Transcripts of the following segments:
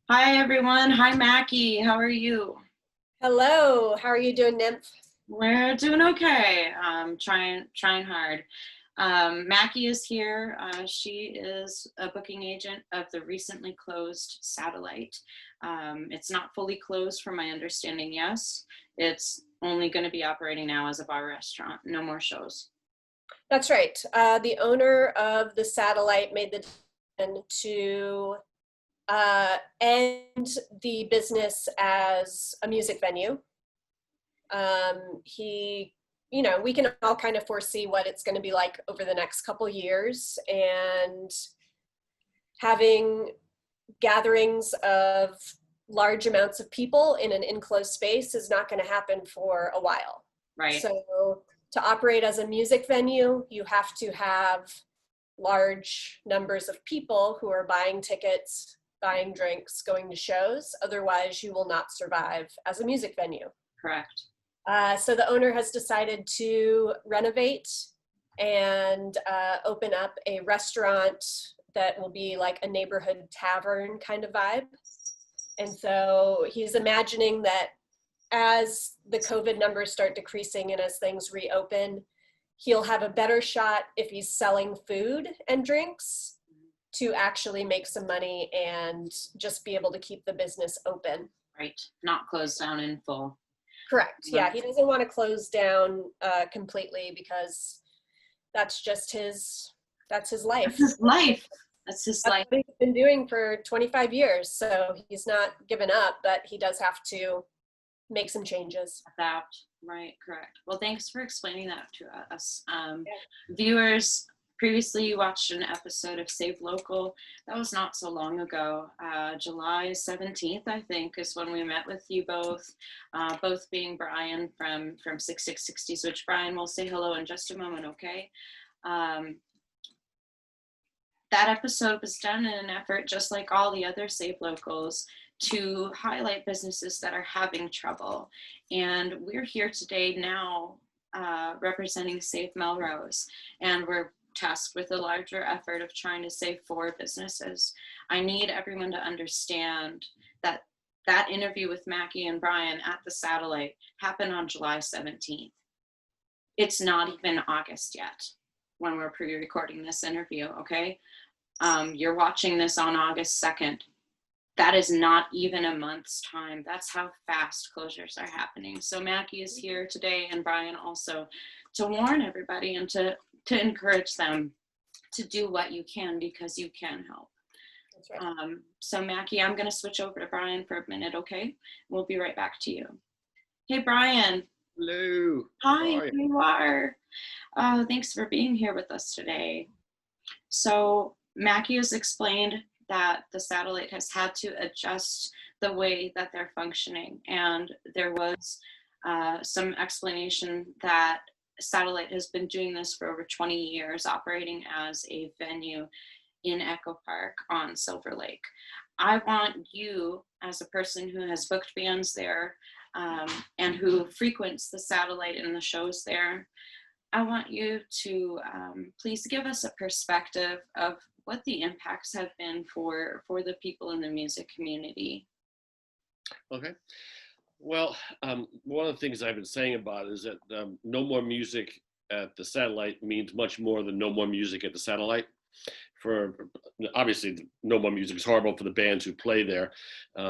Hi everyone. Hi Mackie. How are you? Hello, how are you doing, Nymph? We're doing okay. Trying hard. Mackie is here. She is a booking agent of the recently closed Satellite. It's not fully closed, from my understanding. Yes, it's only going to be operating now as a bar restaurant. No more shows. That's right. The owner of the satellite made the decision to end the business as a music venue. We can all kind of foresee what it's going to be like over the next couple years, and having gatherings of large amounts of people in an enclosed space is not going to happen for a while. Right. So to operate as a music venue, you have to have large numbers of people who are buying tickets, buying drinks, going to shows. Otherwise, you will not survive as a music venue. Correct. So the owner has decided to renovate and open up a restaurant that will be like a neighborhood tavern kind of vibe. And so he's imagining that as the COVID numbers start decreasing and as things reopen, he'll have a better shot if he's selling food and drinks to actually make some money and just be able to keep the business open. Right. Not closed down in full. Correct. Yeah, he doesn't want to close down completely because that's just that's his life. That's his life. That's his That's life. what he's been doing for 25 years. So he's not given up, but he does have to make some changes. Adapt. Right. Correct. Well, thanks for explaining that to us. Yeah. Viewers, previously you watched an episode of Save Local. That was not so long ago. July 17th, I think, is when we met with you both being Brian from 6660s, which Brian will say hello in just a moment, okay? That episode was done in an effort, just like all the other Save Locals, to highlight businesses that are having trouble. And we're here today now representing Save Melrose, and we're tasked with a larger effort of trying to save 4 businesses. I need everyone to understand that that interview with Mackey and Brian at the Satellite happened on July 17th. It's not even August yet when we're pre-recording this interview, okay? You're watching this on August 2nd. That is not even a month's time. That's how fast closures are happening. So Mackey is here today, and Brian also, to warn everybody and to encourage them to do what you can, because you can help. That's right. So Mackey, I'm going to switch over to Brian for a minute, okay? We'll be right back to you. Hey, Brian. Hello. Hi, here you are. Thanks for being here with us today. So Mackey has explained that the Satellite has had to adjust the way that they're functioning. And there was some explanation that Satellite has been doing this for over 20 years, operating as a venue in Echo Park on Silver Lake. I want you, as a person who has booked bands there and who frequents the Satellite and the shows there, I want you to please give us a perspective of what the impacts have been for the people in the music community. Okay. Well, one of the things I've been saying about it is that no more music at the Satellite means much more than no more music at the Satellite. Obviously, no more music is horrible for the bands who play there,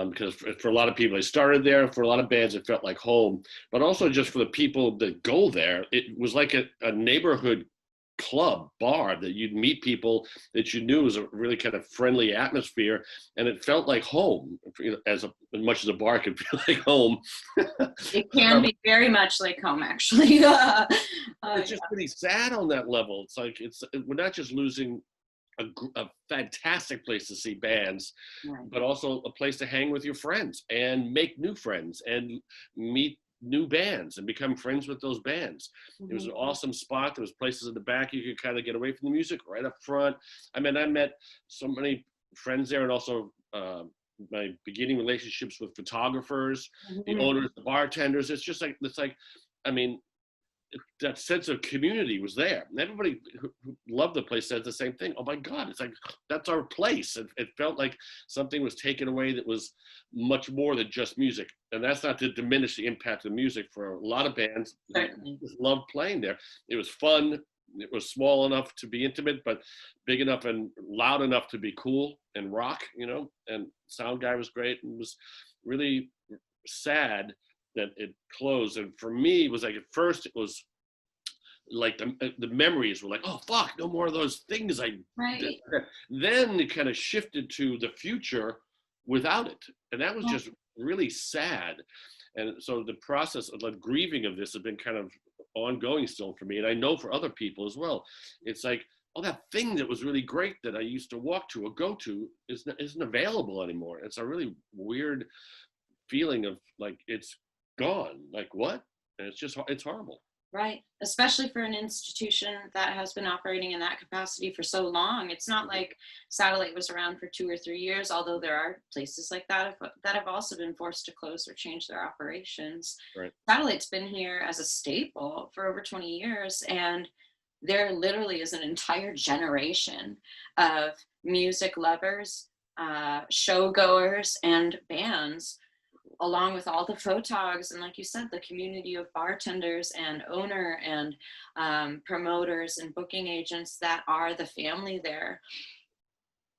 because for a lot of people, they started there. For a lot of bands, it felt like home, but also just for the people that go there, it was like a neighborhood club bar that you'd meet people that you knew. Was a really kind of friendly atmosphere, and it felt like home, as much as a bar could feel like home. It can be very much like home, actually. It's just pretty sad on that level. It's like we're not just losing a fantastic place to see bands, right, but also a place to hang with your friends and make new friends and meet new bands and become friends with those bands. Mm-hmm. It was an awesome spot. There was places in the back you could kind of get away from the music, right up front. I mean, I met so many friends there, and also my beginning relationships with photographers, mm-hmm, the owners, the bartenders. It's like, I mean, that sense of community was there. And everybody who loved the place said the same thing. Oh my God, it's like, that's our place. It felt like something was taken away that was much more than just music. And that's not to diminish the impact of music for a lot of bands. Certainly. Just loved playing there. It was fun. It was small enough to be intimate, but big enough and loud enough to be cool and rock, you know, and sound guy was great, and was really sad that it closed. And for me, it was like, at first it was like the memories were like, oh fuck, no more of those things I did. Then it kind of shifted to the future without it, and that was just really sad. And so the process of like grieving of this has been kind of ongoing still for me, and I know for other people as well. It's like, oh, that thing that was really great that I used to walk to or go to isn't available anymore. It's a really weird feeling of like it's gone. Like what? And it's horrible. Right. Especially for an institution that has been operating in that capacity for so long. It's not like Satellite was around for 2 or 3 years, although there are places like that have also been forced to close or change their operations. Right. Satellite's been here as a staple for over 20 years, and there literally is an entire generation of music lovers, showgoers, and bands, along with all the photogs, and like you said, the community of bartenders and owner and promoters and booking agents that are the family there.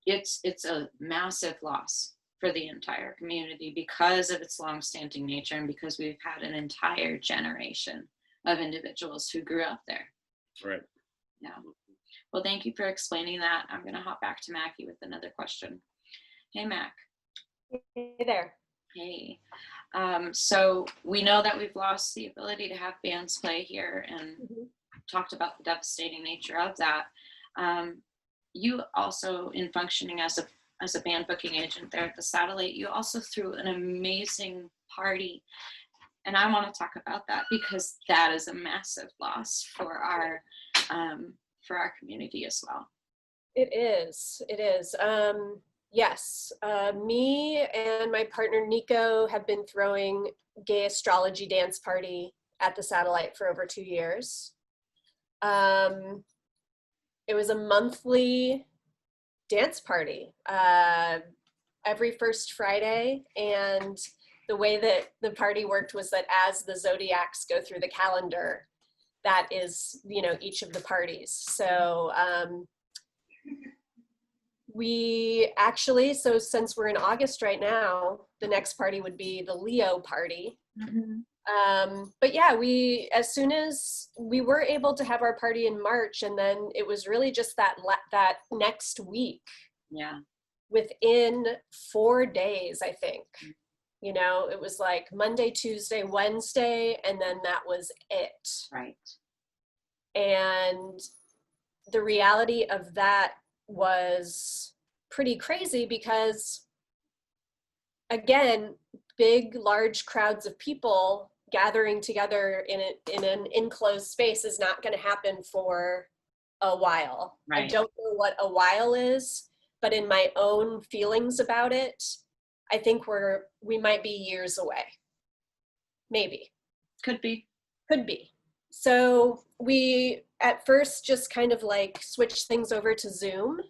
It's a massive loss for the entire community because of its long-standing nature, and because we've had an entire generation of individuals who grew up there. Right. Yeah. Well, thank you for explaining that. I'm going to hop back to Mackie with another question. Hey, Mac. Hey there. Hey. So we know that we've lost the ability to have bands play here, and talked about the devastating nature of that. You also, in functioning as a band booking agent there at the Satellite, you also threw an amazing party. And I want to talk about that because that is a massive loss for our community as well. It is. Yes, me and my partner Nico have been throwing Gay Astrology dance party at the Satellite for over 2 years. It was a monthly dance party every first Friday, and the way that the party worked was that as the zodiacs go through the calendar, that is, each of the parties. So we actually, so since we're in August right now, the next party would be the Leo party. But yeah, as soon as we were able to have our party in March, and then it was really just that next week. Yeah. Within 4 days, I think. It was like Monday, Tuesday, Wednesday, and then that was it. Right. And the reality of that was pretty crazy because, again, big, large crowds of people gathering together in an enclosed space is not going to happen for a while. Right. I don't know what a while is, but in my own feelings about it, I think we might be years away. Maybe. Could be. So we at first just kind of like switched things over to Zoom,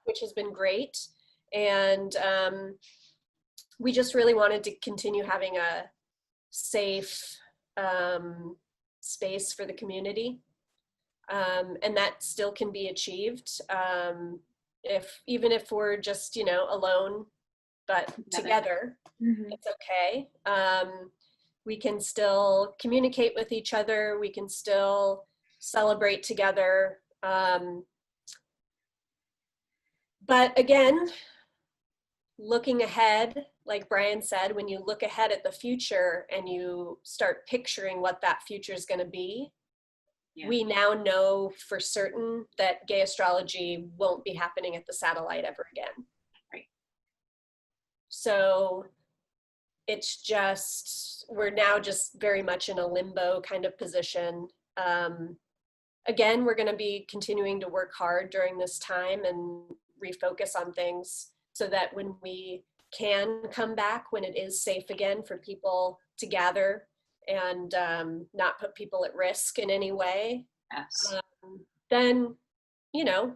which has been great. And we just really wanted to continue having a safe space for the community. And that still can be achieved even if we're just, alone, but together, it's okay. We can still communicate with each other. We can still celebrate together. But again, looking ahead, like Brian said, when you look ahead at the future and you start picturing what that future is going to be, we now know for certain that gay astrology won't be happening at the Satellite ever again. Right. So it's just, we're now just very much in a limbo kind of position. Again, we're going to be continuing to work hard during this time and refocus on things so that when we can come back, when it is safe again for people to gather and not put people at risk in any way, Yes. then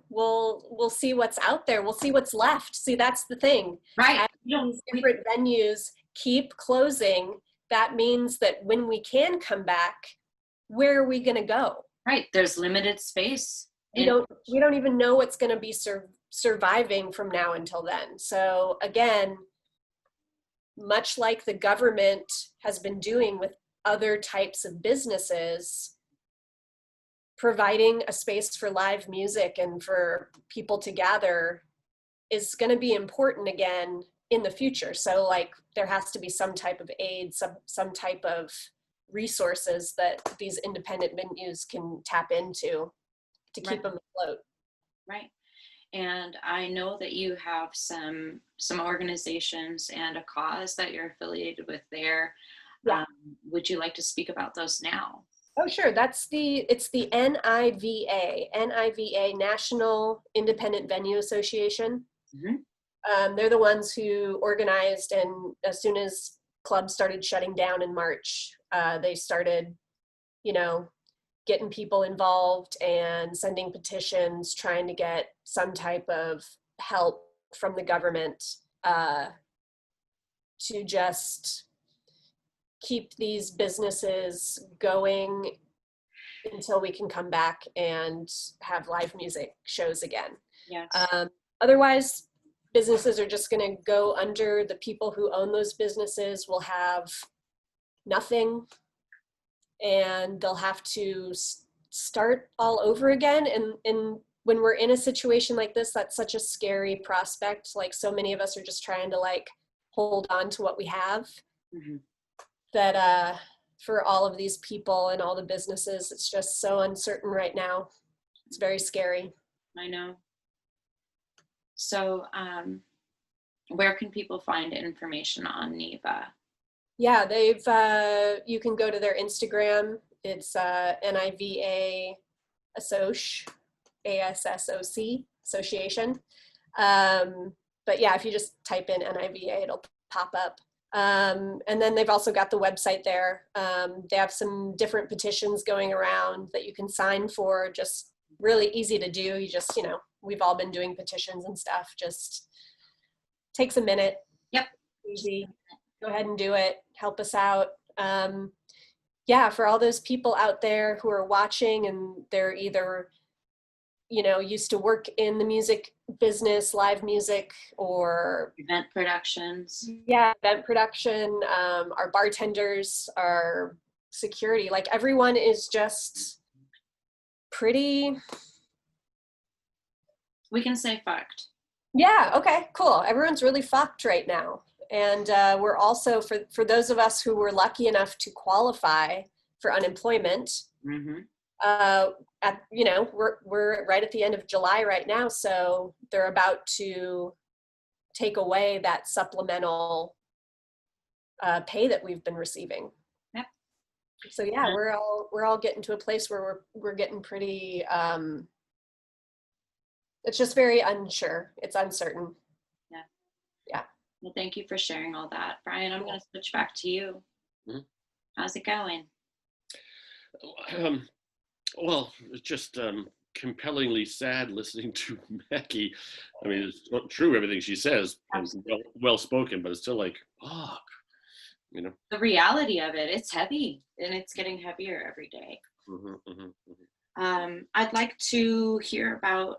we'll see what's out there. We'll see what's left. See, that's the thing. Right. As these different venues keep closing, that means that when we can come back, where are we going to go? Right. There's limited space. We don't even know what's going to be surviving from now until then. So again, much like the government has been doing with other types of businesses, providing a space for live music and for people to gather is going to be important again in the future. So like there has to be some type of aid, some type of resources that these independent venues can tap into to keep them afloat. Right. And I know that you have some organizations and a cause that you're affiliated with there. Yeah. Would you like to speak about those now? Oh, sure. It's the NIVA, National Independent Venue Association. Mm-hmm. They're the ones who organized, and as soon as clubs started shutting down in March, they started, getting people involved and sending petitions, trying to get some type of help from the government to just keep these businesses going until we can come back and have live music shows again. Yes. Otherwise, businesses are just going to go under. The people who own those businesses will have nothing, and they'll have to start all over again. And when we're in a situation like this, that's such a scary prospect. Like so many of us are just trying to like hold on to what we have. Mm-hmm. That for all of these people and all the businesses, it's just so uncertain right now. It's very scary. I know. So where can people find information on NIVA? Yeah, you can go to their Instagram. It's NIVA ASSOC, Association. But yeah, if you just type in NIVA, it'll pop up. And then they've also got the website there. They have some different petitions going around that you can sign for, just really easy to do. You just, we've all been doing petitions and stuff. Just takes a minute. Yep. Easy. Go ahead and do it. Help us out. Yeah, for all those people out there who are watching and they're either, used to work in the music business, live music, or event productions. Yeah, event production, our bartenders, our security, like everyone is just pretty. We can say fucked. Yeah, okay, cool. Everyone's really fucked right now. And we're also, for those of us who were lucky enough to qualify for unemployment, mm-hmm. We're right at the end of July right now, so they're about to take away that supplemental pay that we've been receiving. Yep. So yeah, we're all getting to a place where we're getting pretty. It's just very unsure. It's uncertain. Yeah. Yeah. Well, thank you for sharing all that, Brian. I'm going to switch back to you. Mm-hmm. How's it going? Well, it's just compellingly sad listening to Mackey. I mean, it's not true everything she says, and well spoken, but it's still like, fuck, The reality of it, it's heavy, and it's getting heavier every day. Mm-hmm, mm-hmm, mm-hmm. I'd like to hear about,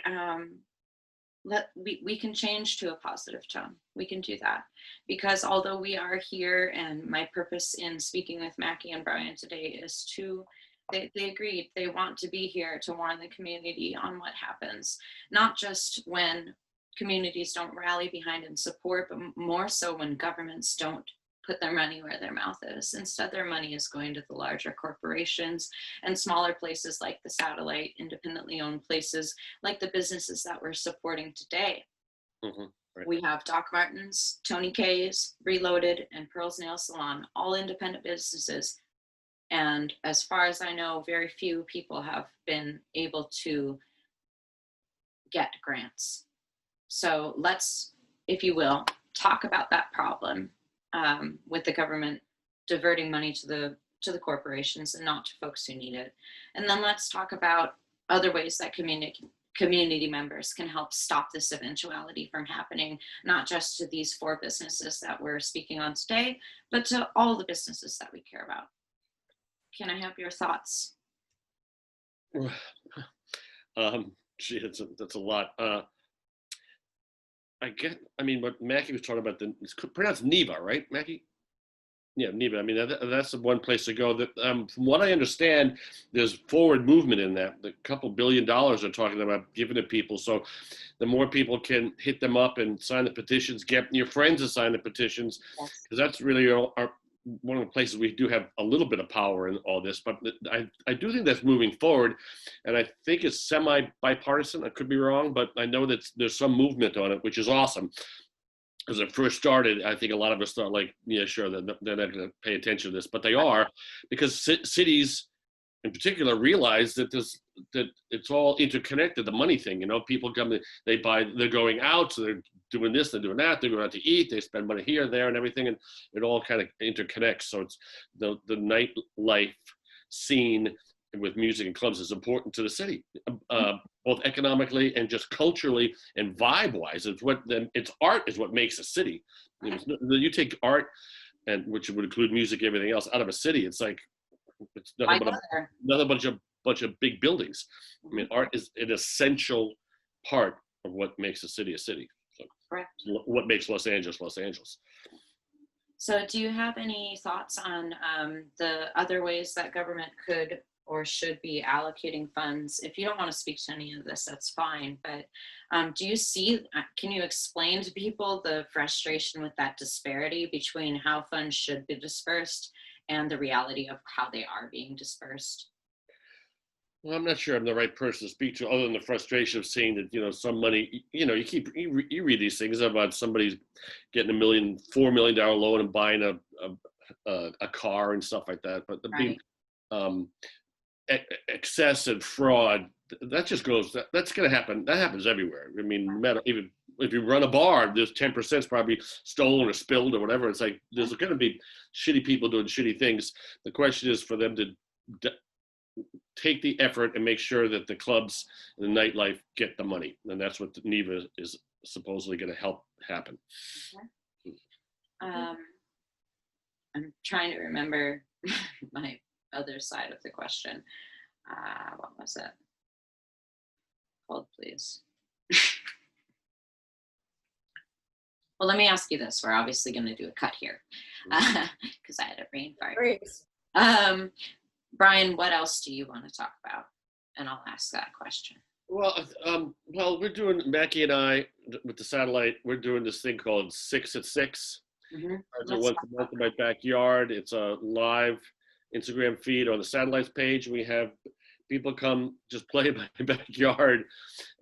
we can change to a positive tone. We can do that, because although we are here, and my purpose in speaking with Mackey and Brian today is to, they agreed, they want to be here to warn the community on what happens, not just when communities don't rally behind and support, but more so when governments don't put their money where their mouth is. Instead, their money is going to the larger corporations and smaller places like the satellite, independently owned places, like the businesses that we're supporting today. Mm-hmm. Right. We have Doc Martens, Tony K's, Reloaded, and Pearl's Nail Salon, all independent businesses. And as far as I know, very few people have been able to get grants. So let's, if you will, talk about that problem with the government diverting money to the to the corporations and not to folks who need it. And then let's talk about other ways that community members can help stop this eventuality from happening, not just to these 4 businesses that we're speaking on today, but to all the businesses that we care about. Can I have your thoughts? Gee, that's a lot. I mean, what Mackey was talking about, it's pronounced Neva, right, Mackey? Yeah, Neva. I mean, that's the one place to go. That, from what I understand, there's forward movement in that. The couple $2 billion are talking about giving to people. So the more people can hit them up and sign the petitions, get your friends to sign the petitions, because that's really one of the places we do have a little bit of power in all this. But I do think that's moving forward, and I think it's semi-bipartisan. I could be wrong, but I know that there's some movement on it, which is awesome. As it first started, I think a lot of us thought, like, yeah, sure, they're not going to pay attention to this, but they are, because cities in particular realize that it's all interconnected. The money thing, you know, people come, they buy, they're going out, so they're doing this, they're doing that, they're going out to eat, they spend money here, there, and everything, and it all kind of interconnects. So it's the nightlife scene with music and clubs is important to the city, both economically and just culturally and vibe-wise. It's art is what makes a city. You take art, and which would include music, everything else, out of a city, it's like it's nothing but a bunch of big buildings. I mean, art is an essential part of what makes a city a city. So, correct. What makes Los Angeles Los Angeles. So do you have any thoughts on the other ways that government could or should be allocating funds? If you don't want to speak to any of this, that's fine. But do you see, can you explain to people the frustration with that disparity between how funds should be dispersed and the reality of how they are being dispersed? Well, I'm not sure I'm the right person to speak to, other than the frustration of seeing that, you know, some money, you know, you read these things about somebody's getting $4 million loan and buying a car and stuff like that. But the big excess and fraud, that just goes, that's going to happen. That happens everywhere. I mean, no matter, even if you run a bar, there's 10% is probably stolen or spilled or whatever. It's like, there's going to be shitty people doing shitty things. The question is for them to take the effort and make sure that the clubs and the nightlife get the money. And that's what NEVA is supposedly going to help happen. Okay. I'm trying to remember my other side of the question. What was it? Hold, please. Well, let me ask you this. We're obviously going to do a cut here because I had a brain fart. Brian, what else do you want to talk about? And I'll ask that question. Well, we're doing, Mackey and I, with the satellite, we're doing this thing called 6 at 6. Mm-hmm. Once a month in my backyard. It's a live Instagram feed on the satellites page. We have people come just play in my backyard,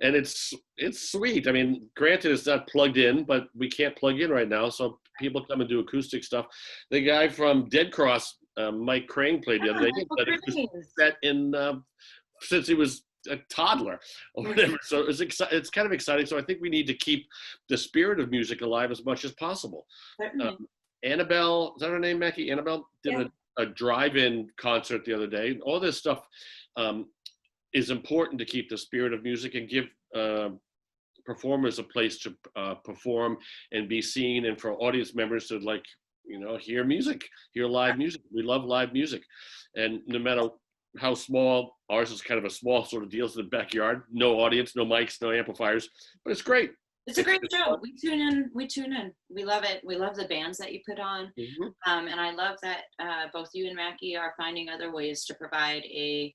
and it's sweet. I mean, granted, it's not plugged in, but we can't plug in right now, so people come and do acoustic stuff. The guy from Dead Cross, Mike Crane, played the other day. But it's set in since he was a toddler or whatever. So it's kind of exciting. So I think we need to keep the spirit of music alive as much as possible. Annabelle, is that her name, Mackey? Annabelle did a drive-in concert the other day. All this stuff is important to keep the spirit of music and give performers a place to perform and be seen, and for audience members to, like, you know, hear music, hear live music. We love live music. And no matter how small, ours is kind of a small sort of deal, in the backyard, no audience, no mics, no amplifiers, but it's great. It's a great show. We tune in. We love it. We love the bands that you put on. Mm-hmm. And I love that both you and Mackey are finding other ways to provide a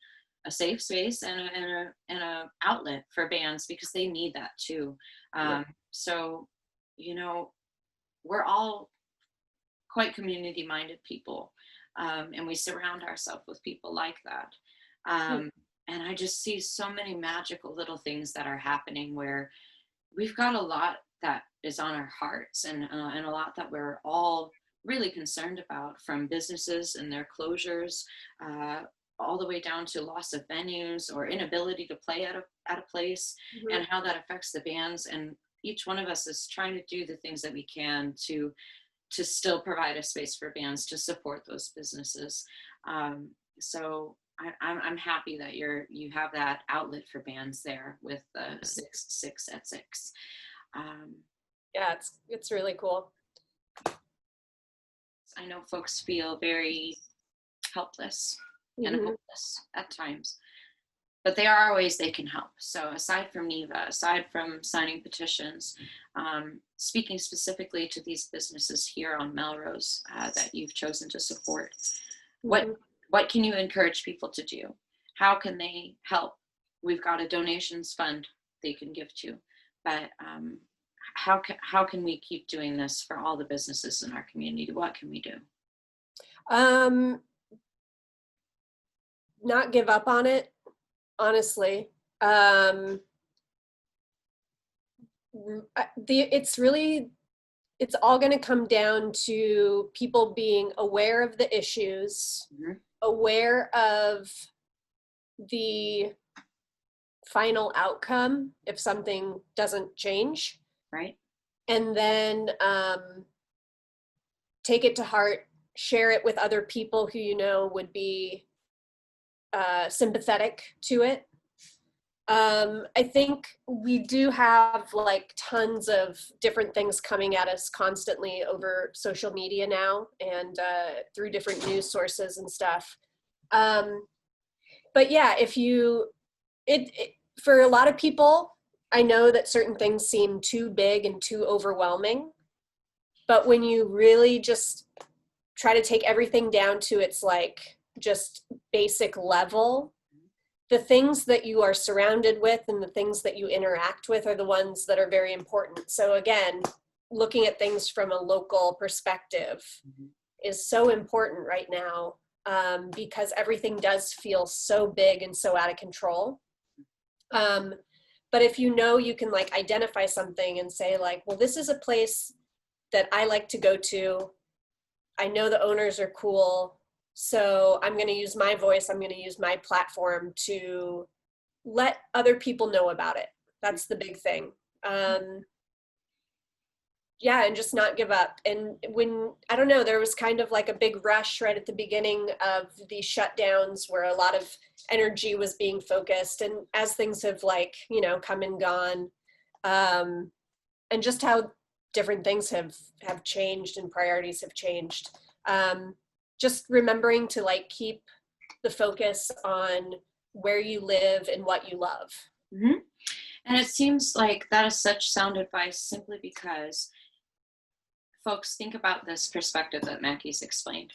safe space and a outlet for bands, because they need that too. So, you know, we're all quite community-minded people, and we surround ourselves with people like that. And I just see so many magical little things that are happening where we've got a lot that is on our hearts, and a lot that we're all really concerned about, from businesses and their closures, all the way down to loss of venues or inability to play at a place, and how that affects the bands. And each one of us is trying to do the things that we can to to still provide a space for bands to support those businesses. So I'm happy that you have that outlet for bands there with the 6 at 6. Yeah, it's really cool. I know folks feel very helpless and hopeless at times, but there are ways they can help. So aside from NEVA, aside from signing petitions, speaking specifically to these businesses here on Melrose that you've chosen to support, what can you encourage people to do? How can they help? We've got a donations fund they can give to, but how can we keep doing this for all the businesses in our community? What can we do? Not give up on it, honestly. It's all going to come down to people being aware of the issues, aware of the final outcome if something doesn't change. Right. And then take it to heart, share it with other people who you know would be sympathetic to it. I think we do have like tons of different things coming at us constantly over social media now and through different news sources and stuff. But yeah, for a lot of people, I know that certain things seem too big and too overwhelming, but when you really just try to take everything down to its like just basic level, the things that you are surrounded with and the things that you interact with are the ones that are very important. So again, looking at things from a local perspective is so important right now, because everything does feel so big and so out of control. But if you know, you can like identify something and say like, well, this is a place that I like to go to. I know the owners are cool. So I'm going to use my voice. I'm going to use my platform to let other people know about it. That's the big thing. Yeah, and just not give up. And when, I don't know, there was kind of like a big rush right at the beginning of these shutdowns where a lot of energy was being focused. And as things have like, you know, come and gone, and just how different things have changed and priorities have changed. Just remembering to like keep the focus on where you live and what you love. And it seems like that is such sound advice simply because folks, think about this perspective that Mackey's explained.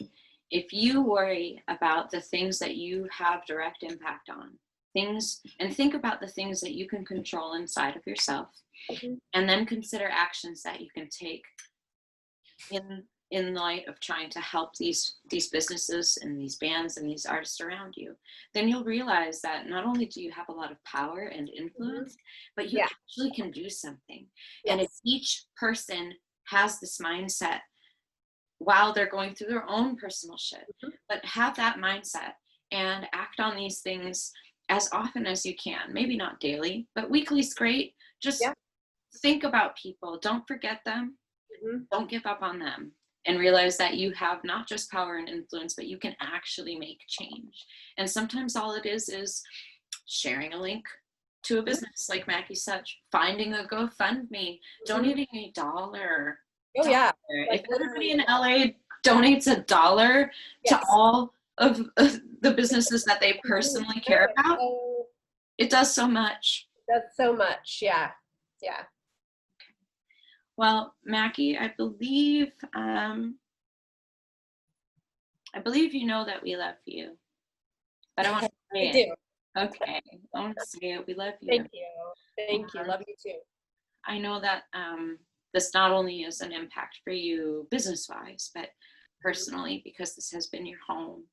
If you worry about the things that you have direct impact on, and think about the things that you can control inside of yourself, and then consider actions that you can take in light of trying to help these businesses and these bands and these artists around you, then you'll realize that not only do you have a lot of power and influence, but you actually can do something. And if each person has this mindset while they're going through their own personal shit, but have that mindset and act on these things as often as you can, maybe not daily, but weekly is great. Just think about people, don't forget them, don't give up on them, and realize that you have not just power and influence, but you can actually make change. And sometimes all it is sharing a link to a business, like Mackey said, finding a GoFundMe, donating $1. Oh yeah. If everybody in LA donates $1 to all of the businesses that they personally care about, it does so much. That's so much. Yeah. Yeah. Well, Mackey, I believe you know that we love you, but I want to say I do. Okay, I want to say it. We love you. Thank you. Thank you. Love you too. I know that this not only is an impact for you business-wise, but personally, because this has been your home,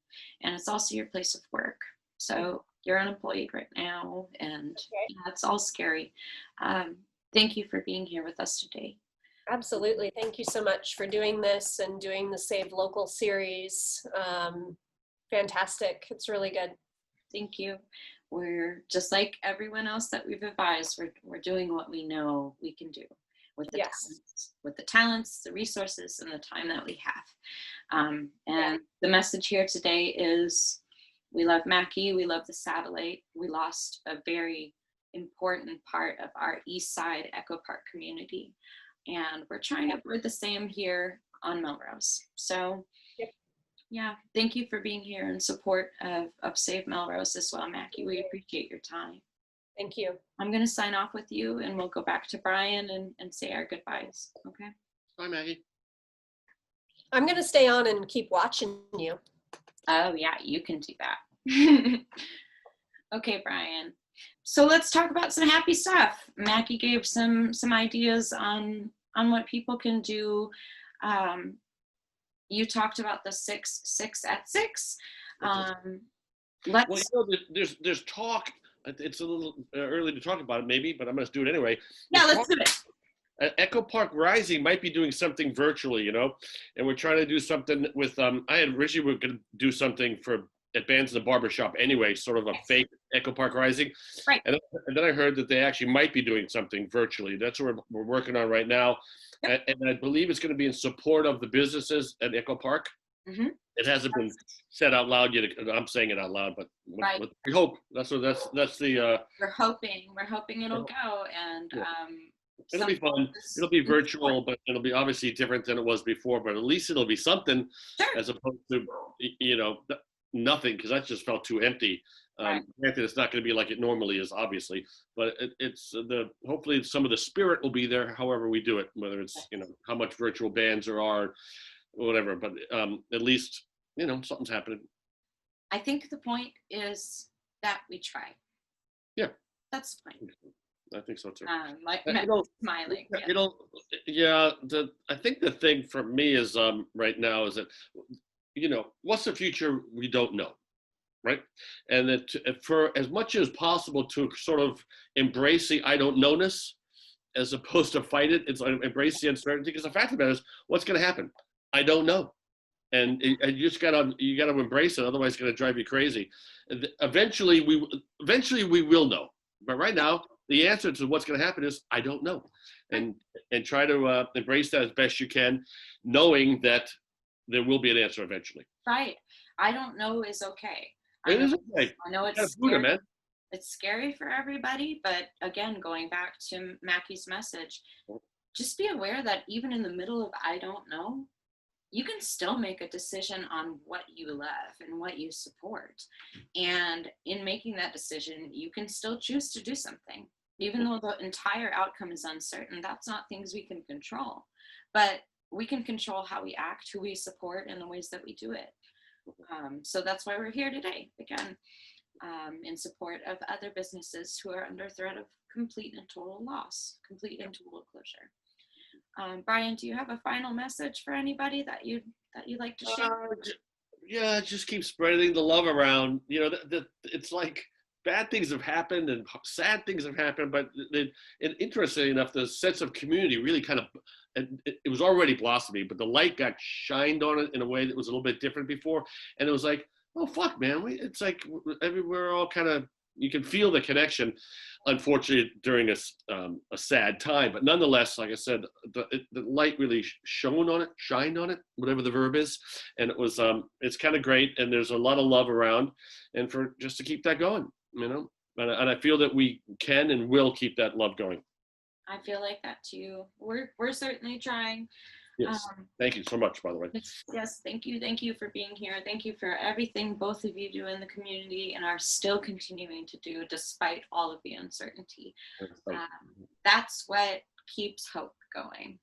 and it's also your place of work. So you're unemployed right now, and it's all scary. Thank you for being here with us today. Absolutely. Thank you so much for doing this and doing the Save Local series. Fantastic. It's really good. Thank you. We're just like everyone else that we've advised, we're doing what we know we can do. with the Yes. talents, the resources, and the time that we have. And the message here today is we love Mackey, we love the satellite. We lost a very important part of our East Side Echo Park community. And we're trying to do the same here on Melrose. So yeah, thank you for being here in support of Save Melrose as well, Mackey. We appreciate your time. Thank you. I'm going to sign off with you and we'll go back to Brian and say our goodbyes. Okay. Bye, Maggie. I'm going to stay on and keep watching you. Oh yeah, you can do that. Okay, Brian. So let's talk about some happy stuff. Mackey gave some ideas on what people can do. You talked about the 6 at 6. Well, there's talk. It's a little early to talk about it, maybe, but I'm going to do it anyway. Yeah, let's do it. Echo Park Rising might be doing something virtually, and we're trying to do something with. I had originally we were going to do something at Bands in the Barbershop anyway, sort of a fake Echo Park Rising. Right. And then I heard that they actually might be doing something virtually. That's what we're working on right now. Yep. And I believe it's going to be in support of the businesses at Echo Park. Mm-hmm. It hasn't been said out loud yet. I'm saying it out loud, but we hope. That's the. We're hoping it'll go, and it'll be fun. It'll be virtual, but it'll be obviously different than it was before. But at least it'll be something, as opposed to nothing, because that just felt too empty. Granted, it's not going to be like it normally is, obviously, but it's hopefully some of the spirit will be there. However we do it, whether it's how much virtual bands there are, or whatever. But at least something's happening. I think the point is that we try. Yeah, that's the point. I think so too. Smiling. I think the thing for me is right now is that what's the future we don't know. Right. And that for as much as possible to sort of embrace the I don't know-ness as opposed to fight it, it's embrace the uncertainty, because the fact of the matter is, what's going to happen? I don't know. And you just got to embrace it. Otherwise, it's going to drive you crazy. Eventually we will know. But right now, the answer to what's going to happen is I don't know. And try to embrace that as best you can, knowing that there will be an answer eventually. Right. I don't know is okay. It is okay. I know it's scary. Man. It's scary for everybody, but again, going back to Mackey's message, just be aware that even in the middle of I don't know, you can still make a decision on what you love and what you support. And in making that decision, you can still choose to do something. Even though the entire outcome is uncertain, that's not things we can control. But we can control how we act, who we support, and the ways that we do it. So that's why we're here today, again, in support of other businesses who are under threat of complete and total loss, complete and total closure. Brian, do you have a final message for anybody that you'd like to share? Just keep spreading the love around. It's like bad things have happened and sad things have happened, but interestingly enough, the sense of community really kind of, it was already blossoming, but the light got shined on it in a way that was a little bit different before. And it was like, oh, fuck, man. It's like we're all kind of, you can feel the connection, unfortunately, during a sad time. But nonetheless, like I said, the light really shined on it, whatever the verb is. And it was, it's kind of great. And there's a lot of love around, and for just to keep that going, and I feel that we can and will keep that love going. I feel like that too. We're certainly trying. Yes. Thank you so much, by the way. Yes, thank you. Thank you for being here. Thank you for everything both of you do in the community and are still continuing to do despite all of the uncertainty. That's what keeps hope going.